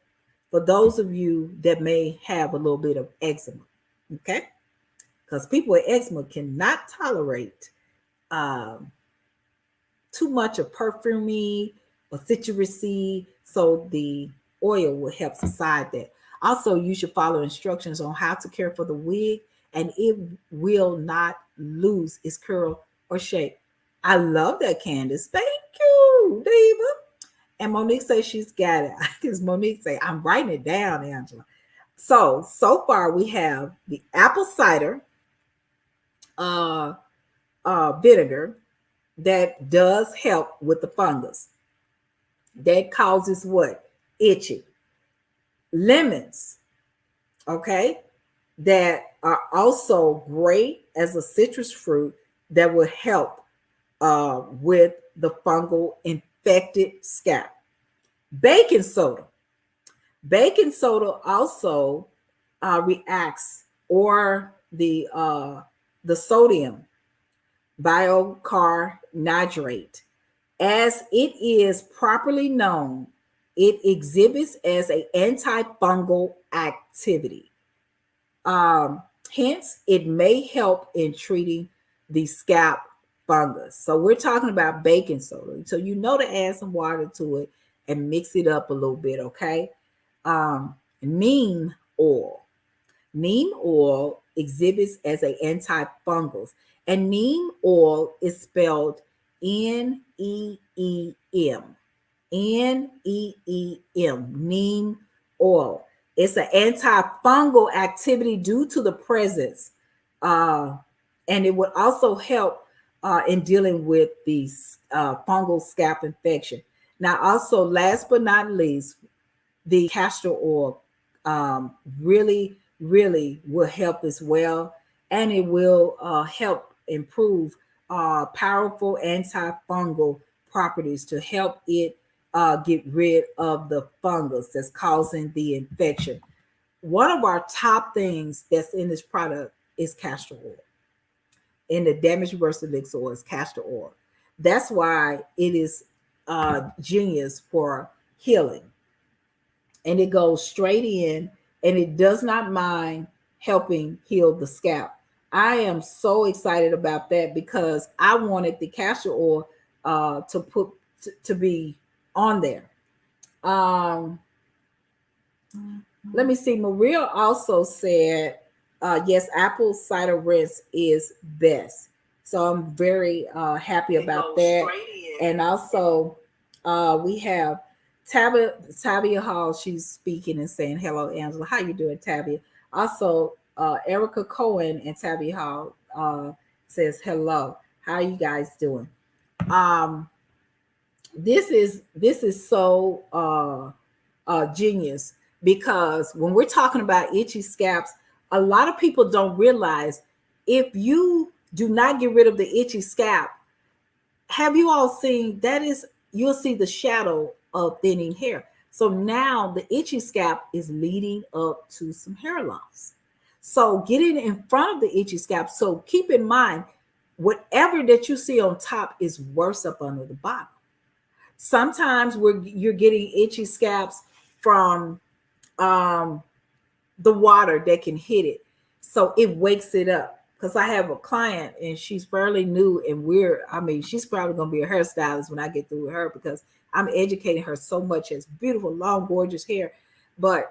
for those of you that may have a little bit of eczema. Okay, because people with eczema cannot tolerate um, too much of perfumey or citrusy, so the oil will help subside that. Also, you should follow instructions on how to care for the wig, and it will not lose its curl or shape. I love that, Candace. Thank you, Diva. And Monique says she's got it. Because Monique say, I'm writing it down, Angela. So far we have the apple cider uh, vinegar that does help with the fungus. That causes what? Itching. Lemons, okay, that are also great as a citrus fruit that will help with the fungal infected scalp. Baking soda. Baking soda also reacts, or the sodium biocarbohydrate, as it is properly known, it exhibits as an antifungal activity. Hence, it may help in treating the scalp fungus. So we're talking about baking soda. So you know to add some water to it and mix it up a little bit, okay? Neem oil. Neem oil exhibits as an antifungal, and neem oil is spelled Neem. Neem, neem oil. It's an antifungal activity due to the presence, uh, and it would also help in dealing with the fungal scalp infection. Now, also, last but not least, the castor oil really will help as well, and it will help improve powerful antifungal properties to help it get rid of the fungus that's causing the infection. One of our top things that's in this product is castor oil. In the damage reverse elixir oil is castor oil. That's why it is genius for healing, and it goes straight in, and it does not mind helping heal the scalp. I am so excited about that because I wanted the castor oil to put to be on there. Um, Let me see. Maria also said, yes, apple cider rinse is best. So I'm very happy about that. And also, we have Tabia Hall. She's speaking and saying, hello, Angela. How you doing, Tabia? Also, Erica Cohen and Tabia Hall says, hello. How are you guys doing? Um, this is so genius, because when we're talking about itchy scalps, a lot of people don't realize, if you do not get rid of the itchy scalp, have you all seen that is, you'll see the shadow of thinning hair. So now the itchy scalp is leading up to some hair loss. So getting in front of the itchy scalp. So keep in mind, whatever that you see on top is worse up under the bottom. Sometimes you're getting itchy scalps from the water that can hit it, so it wakes it up. Because I have a client and she's fairly new, and she's probably going to be a hairstylist when I get through with her, because I'm educating her so much. It's beautiful, long, gorgeous hair, but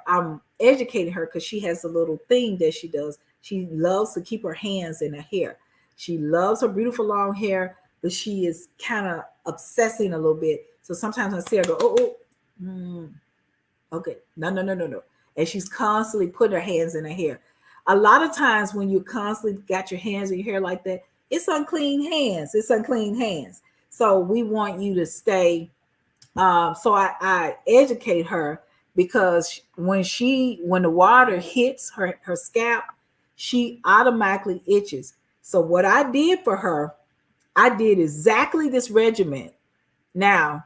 educating her because she has a little thing that she does. She loves to keep her hands in her hair. She loves her beautiful long hair, but she is kind of obsessing a little bit. So sometimes I see her go, oh, okay, no. And she's constantly putting her hands in her hair. A lot of times when you constantly got your hands in your hair like that, it's unclean hands. It's unclean hands. So we want you to stay. So I educate her because when the water hits her scalp, she automatically itches. So what I did for her, I did exactly this regimen. Now,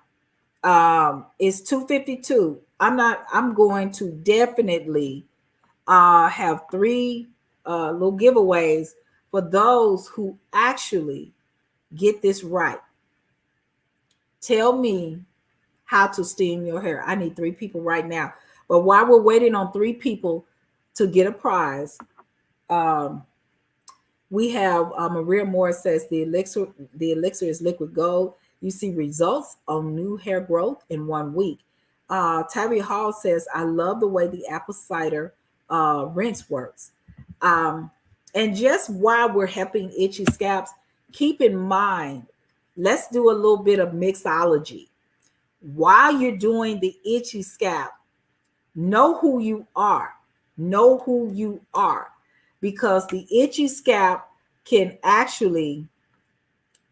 it's 252. I'm going to definitely have three little giveaways for those who actually get this right. Tell me how to steam your hair. I need three people right now. But while we're waiting on three people to get a prize, um, we have Maria Moore says the elixir is liquid gold. You see results on new hair growth in 1 week. Tavia Hall says, I love the way the apple cider rinse works. Um, and just while we're helping itchy scalps, keep in mind, let's do a little bit of mixology. While you're doing the itchy scalp, know who you are. Know who you are. Because the itchy scalp can actually,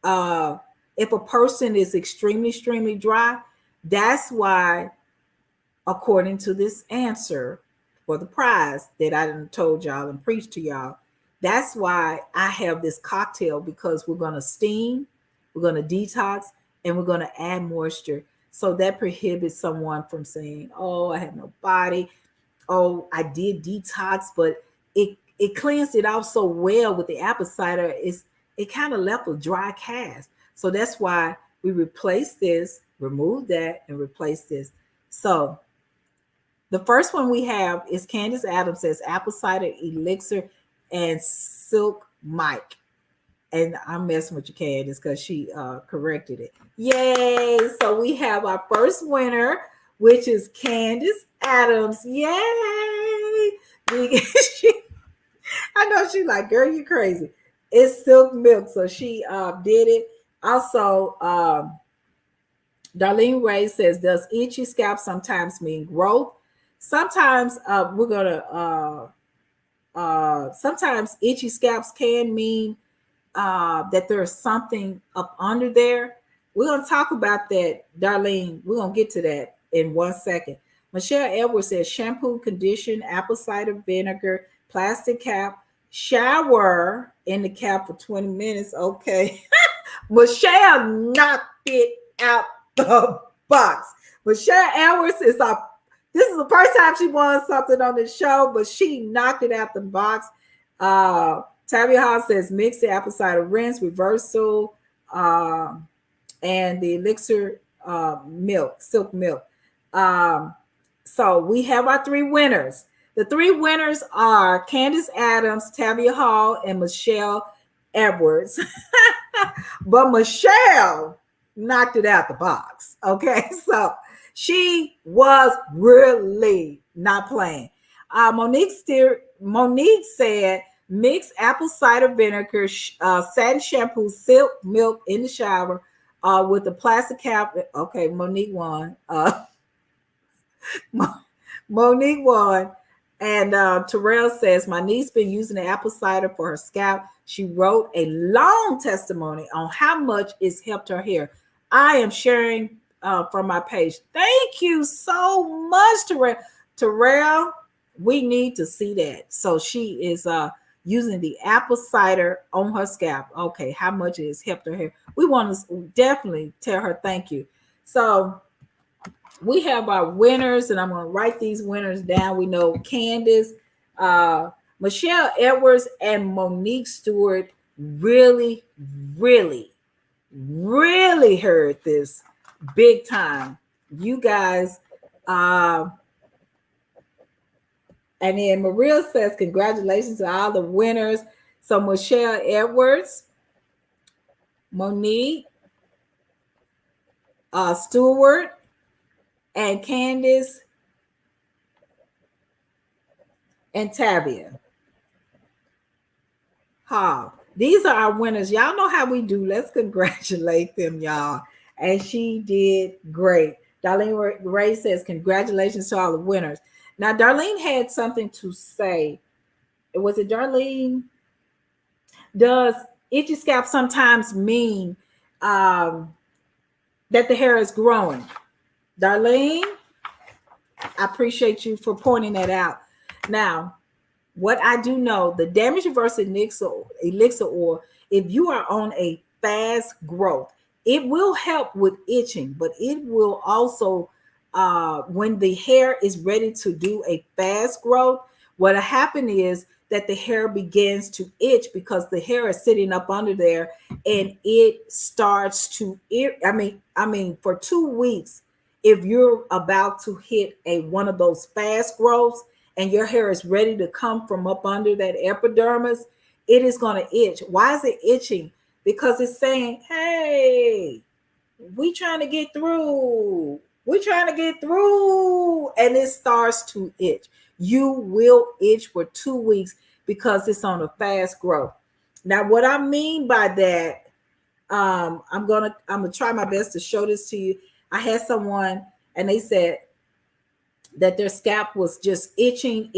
uh, if a person is extremely dry, that's why, according to this answer for the prize that I done told y'all and preached to y'all, that's why I have this cocktail because we're going to steam, we're going to detox, and we're going to add moisture. So that prohibits someone from saying, oh, I have no body. Oh, I did detox, but it cleansed it out so well with the apple cider. It kind of left a dry cast. So that's why we replace this, remove that, and replace this. So the first one we have is Candace Adams says apple cider elixir and silk mic. And I'm messing with you, Candace, because she corrected it. Yay! So we have our first winner, which is Candace Adams. Yay! I know she like, girl, you crazy. It's silk milk, so she did it. Also, Darlene Ray says, does itchy scalp sometimes mean growth? Sometimes we're gonna sometimes itchy scalps can mean that there's something up under there. We're going to talk about that, Darlene. We're going to get to that in 1 second. Michelle Edwards says shampoo, condition, apple cider vinegar, plastic cap, shower in the cap for 20 minutes. Okay. Michelle knocked it out the box. Michelle Edwards this is the first time she won something on the show, but she knocked it out the box. Tabby House says mix the apple cider rinse, reversal, and the elixir milk, silk milk. So we have our three winners. The three winners are Candace Adams, Tabby Hall, and Michelle Edwards. But Michelle knocked it out the box. Okay, so she was really not playing. Monique said mix apple cider vinegar, satin shampoo, silk milk in the shower with a plastic cap. Okay, Monique won. Monique won. And Terrell says, my niece been using the apple cider for her scalp. She wrote a long testimony on how much it's helped her hair. I am sharing from my page. Thank you so much, Terrell. Terrell, we need to see that. So she is using the apple cider on her scalp. Okay, how much it has helped her hair. We want to definitely tell her thank you. So we have our winners, and I'm going to write these winners down. We know Candace, Michelle Edwards, and Monique Stewart really heard this big time. You guys, and then Maria says, congratulations to all the winners. So Michelle Edwards, Monique Stewart, and Candace and Tavia Hall. These are our winners. Y'all know how we do. Let's congratulate them, y'all. And she did great. Darlene Ray says, congratulations to all the winners. Now, Darlene had something to say. Was it Darlene? Does itchy scalp sometimes mean that the hair is growing? Darlene, I appreciate you for pointing that out. Now, what I do know, the damage reverse elixir oil, if you are on a fast growth, it will help with itching, but it will also, when the hair is ready to do a fast growth, what'll happen is that the hair begins to itch because the hair is sitting up under there and it starts to I mean for 2 weeks, if you're about to hit a one of those fast growths and your hair is ready to come from up under that epidermis, it is going to itch. Why is it itching? Because it's saying, hey, we trying to get through. We're trying to get through. And it starts to itch. You will itch for 2 weeks because it's on a fast growth. Now, what I mean by that, I'm gonna try my best to show this to you. I had someone and they said that their scalp was just itching,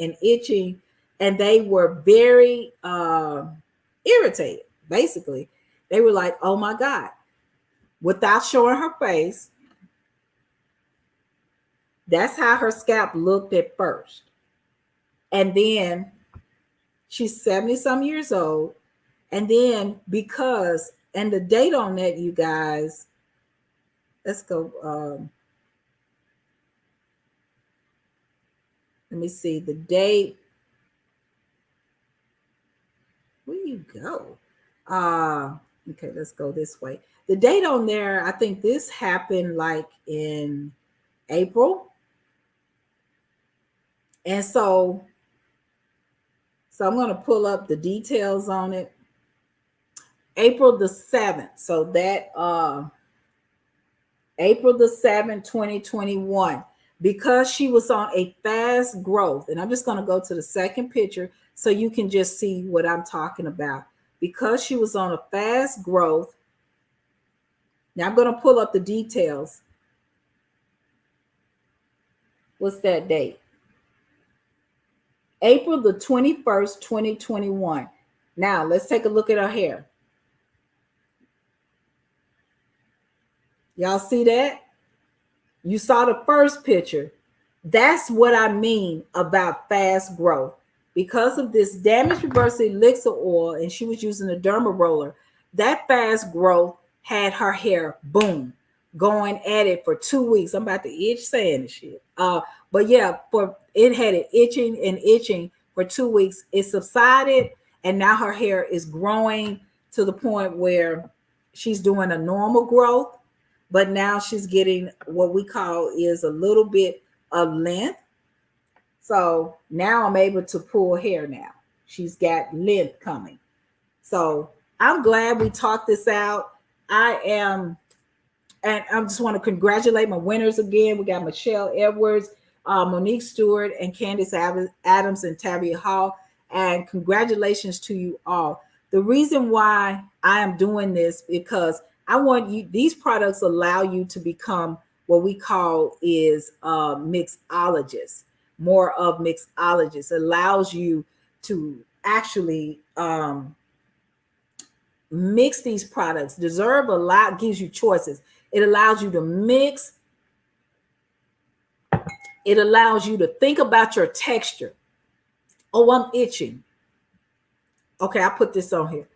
and they were very irritated. Basically, they were like, "Oh my God!" Without showing her face, that's how her scalp looked at first, and then she's 70 some years old, and then because and the date on that, you guys, let's go. Let me see the date. Where you go? Okay, let's go this way. The date on there, I think this happened like in April. And so I'm going to pull up the details on it. April the 7th. So that April the 7th, 2021. Because she was on a fast growth, and I'm just going to go to the second picture so you can just see what I'm talking about. Because she was on a fast growth, now I'm going to pull up the details. What's that date? April the 21st, 2021. Now, let's take a look at her hair. Y'all see that? You saw the first picture. That's what I mean about fast growth. Because of this damage reverse elixir oil, and she was using a derma roller, that fast growth had her hair, boom, going at it for 2 weeks. I'm about to itch saying this shit. But yeah, it had it itching for 2 weeks. It subsided, and now her hair is growing to the point where she's doing a normal growth. But now she's getting what we call is a little bit of length. So now I'm able to pull hair now. She's got length coming. So I'm glad we talked this out. And I just want to congratulate my winners again. We got Michelle Edwards, Monique Stewart, and Candace Adams and Tavia Hall. And congratulations to you all. The reason why I am doing this because I want you, these products allow you to become what we call is mixologists, more of mixologists. It allows you to actually mix these products. Deserve a lot gives you choices. It allows you to mix. It allows you to think about your texture. Oh, I'm itching. Okay, I put this on here.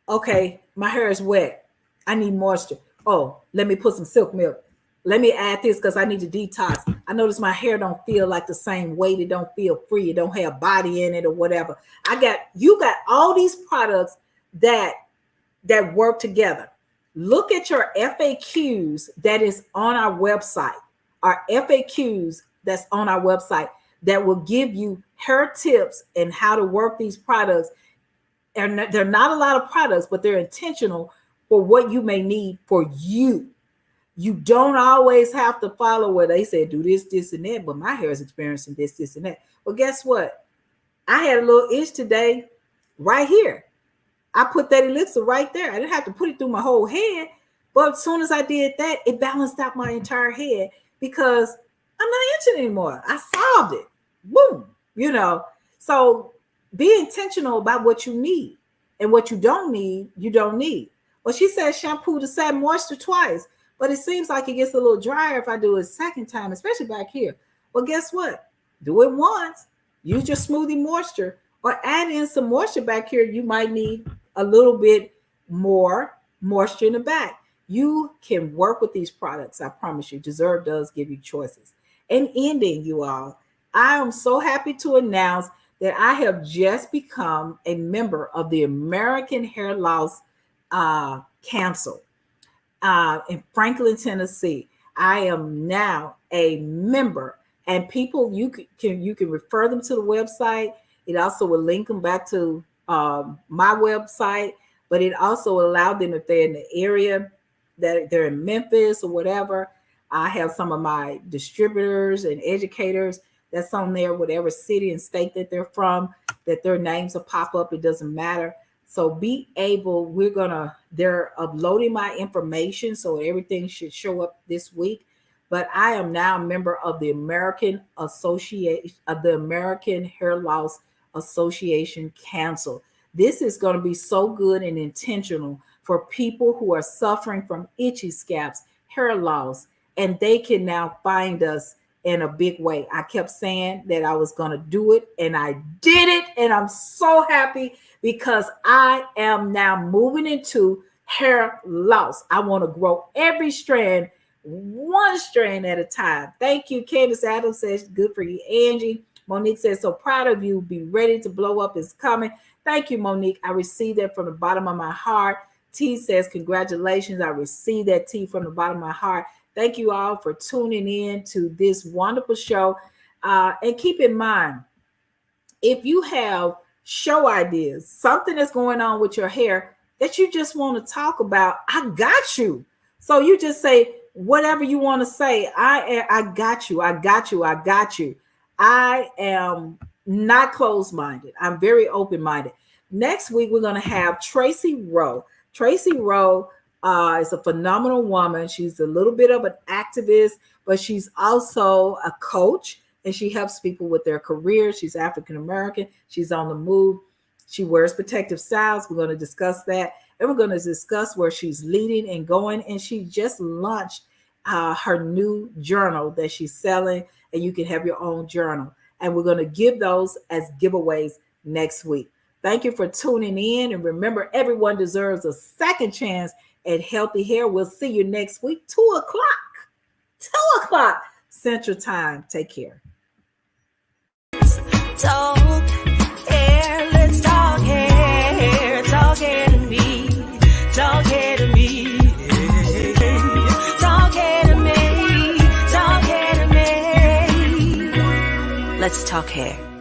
Okay, my hair is wet. I need moisture. Oh, let me put some silk milk. Let me add this because I need to detox. I notice my hair don't feel like the same weight. It don't feel free. It don't have body in it or whatever. You got all these products that work together. Look at your FAQs that is on our website. Our FAQs that's on our website that will give you hair tips and how to work these products. And they're not a lot of products, but they're intentional for what you may need for you. You don't always have to follow where they say do this, this, and that, but my hair is experiencing this, and that. Well, guess what? I had a little itch today right here. I put that elixir right there. I didn't have to put it through my whole head. But as soon as I did that, it balanced out my entire head because I'm not itching anymore. I solved it. Boom. So be intentional about what you need, and what you don't need, you don't need. Well, she said shampoo to set moisture twice, but it seems like it gets a little drier if I do it a second time, especially back here. Well, guess what? Do it once. Use your smoothie moisture, or add in some moisture back here. You might need a little bit more moisture in the back. You can work with these products. I promise you. Deserve does give you choices. And ending, you all, I am so happy to announce that I have just become a member of the American Hair Loss Council in Franklin, Tennessee. I am now a member, and people, you can refer them to the website. It also will link them back to my website, but it also allowed them, if they're in the area, that they're in Memphis or whatever. I have some of my distributors and educators that's on there, whatever city and state that they're from, that their names will pop up. It doesn't matter. So they're uploading my information, so everything should show up this week. But I am now a member of the American Hair Loss Association Council. This is going to be so good and intentional for people who are suffering from itchy scalps, hair loss, and they can now find us in a big way. I kept saying that I was going to do it, and I did it, and I'm so happy because I am now moving into hair loss. I want to grow every strand, one strand at a time. Thank you. Candace Adams says, good for you. Angie. Monique says, so proud of you. Be ready to blow up. Is coming. Thank you, Monique. I received that from the bottom of my heart. T says, congratulations. I received that T from the bottom of my heart. Thank you all for tuning in to this wonderful show. And keep in mind, if you have show ideas, something that's going on with your hair that you just want to talk about, I got you. So you just say whatever you want to say. I got you. I got you. I got you. I am not closed-minded. I'm very open-minded. Next week, we're going to have Tracy Rowe. Tracy Rowe is a phenomenal woman. She's a little bit of an activist, but she's also a coach, and she helps people with their careers. She's African-American. She's on the move. She wears protective styles. We're going to discuss that, and we're going to discuss where she's leading and going, and she just launched her new journal that she's selling, and you can have your own journal, and we're going to give those as giveaways next week. Thank you for tuning in, and remember, everyone deserves a second chance at healthy hair. We'll see you next week, 2 o'clock Central Time. Take care. Talk hair, let's talk hair. Talk hair to me. Talk hair to me. Talk hair to me. Talk hair to me. Let's talk hair.